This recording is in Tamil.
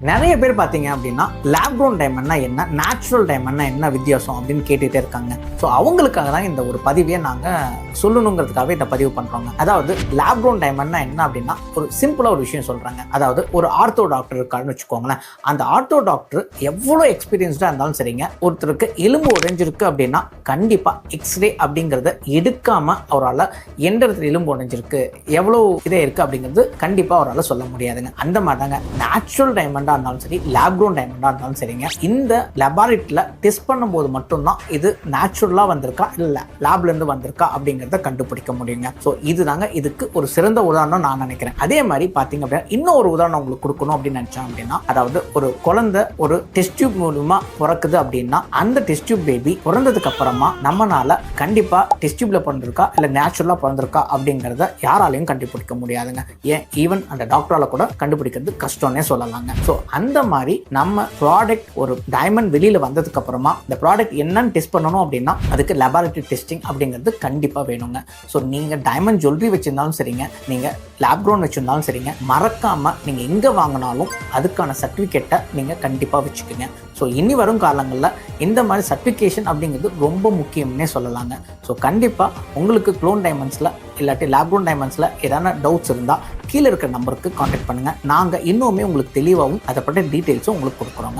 நிறைய பேர் பார்த்தீங்க அப்படின்னா லேப் க்ரோன் டைமண்ட்னா என்ன, நேச்சுரல் டைமண்ட்னா என்ன வித்தியாசம் அப்படின்னு கேட்டுகிட்டே இருக்காங்க. ஸோ அவங்களுக்காக தான் இந்த ஒரு பதிவையே நாங்கள் சொல்லணுங்கிறதுக்காகவே இந்த பதிவு பண்ணுறோங்க. அதாவது லேப் க்ரோன் டைமண்ட்னா என்ன அப்படின்னா ஒரு சிம்பிளாக ஒரு விஷயம் சொல்கிறாங்க. அதாவது ஒரு ஆர்த்தோ டாக்டர் இருக்காருன்னு வச்சுக்கோங்களேன். அந்த ஆர்த்தோ டாக்டர் எவ்வளோ எக்ஸ்பீரியன்ஸ்டாக இருந்தாலும் சரிங்க, ஒருத்தருக்கு எலும்பு உடைஞ்சிருக்கு அப்படின்னா கண்டிப்பாக எக்ஸ்ரே அப்படிங்கிறத எடுக்காமல் அவரால் எந்த இடத்துல எலும்பு உடைஞ்சிருக்கு, எவ்வளோ இதே இருக்குது அப்படிங்கிறது கண்டிப்பாக அவரால் சொல்ல முடியாதுங்க. அந்த மாதிரி தாங்க நேச்சுரல் டைமண்ட் இருந்தாலும் சரி, லேப் க்ரோன் டைமண்டா இருந்தாலும் சரிங்க, இந்த லெபார்ட்டரியில டெஸ்ட் பண்ணும்போது மட்டும்தான் இது நேச்சுரலா வந்திருக்கா இல்ல லேப்ல இருந்து வந்திருக்கா அப்படிங்கறத கண்டுபிடிக்க முடியுங்க. ஸோ இதுதாங்க இதுக்கு ஒரு சிறந்த உதாரணம் நான் நினைக்கிறேன். அதே மாதிரி பாத்தீங்க அப்படின்னா இன்னும் ஒரு உதாரணம் உங்களுக்கு கொடுக்கணும் அப்படின்னு நினைச்சேன் அப்படின்னா, அதாவது ஒரு குழந்தை ஒரு டெஸ்ட் டியூப் மூலமா பிறக்குது அப்படின்னா அந்த டெஸ்ட் டியூப் பேபி பிறந்ததுக்கு அப்புறமா நம்மளால கண்டிப்பா டெஸ்ட் டியூப்ல பிறந்திருக்கா இல்ல நேச்சுரலா பிறந்திருக்கா அப்படிங்கறத யாராலையும் கண்டுபிடிக்க முடியாதுங்க. ஏன் ஈவன் அந்த டாக்டரால கூட கண்டுபிடிக்கிறது கஷ்டம்னே சொல்லலாங்க. ஸோ அந்த மாதிரி நம்ம ப்ராடக்ட் ஒரு டைமண்ட் வெளியில வந்ததுக்கு அப்புறமா இந்த ப்ராடக்ட் என்னன்னு டெஸ்ட் பண்ணணும் அப்படின்னா அதுக்கு லெபார்ட்டரி டெஸ்டிங் அப்படிங்கிறது கண்டிப்பா வேணுங்க. ஸோ நீங்க டைமண்ட் ஜுவல்லரி வச்சிருந்தாலும் சரிங்க, நீங்க லேப் க்ரோன் வச்சிருந்தாலும் சரிங்க, மறக்காம நீங்க எங்க வாங்கினாலும் அதுக்கான சர்டிபிகேட்டை நீங்க கண்டிப்பா வச்சுக்கோங்க. ஸோ இனி வரும் காலங்களில் இந்த மாதிரி சர்டிஃபிகேஷன் அப்படிங்கிறது ரொம்ப முக்கியம்னே சொல்லலாங்க. ஸோ கண்டிப்பாக உங்களுக்கு க்ளோன் டைமண்ட்ஸில் இல்லாட்டி லேப் க்ரோன் டைமண்ட்ஸில் ஏதாவது டவுட்ஸ் இருந்தால் கீழே இருக்கிற நம்பருக்கு காண்டாக்ட் பண்ணுங்கள். நாங்கள் இன்னுமே உங்களுக்கு தெளிவாகவும் அதை பற்றி டீட்டெயில்ஸும் உங்களுக்கு கொடுக்குறோங்க.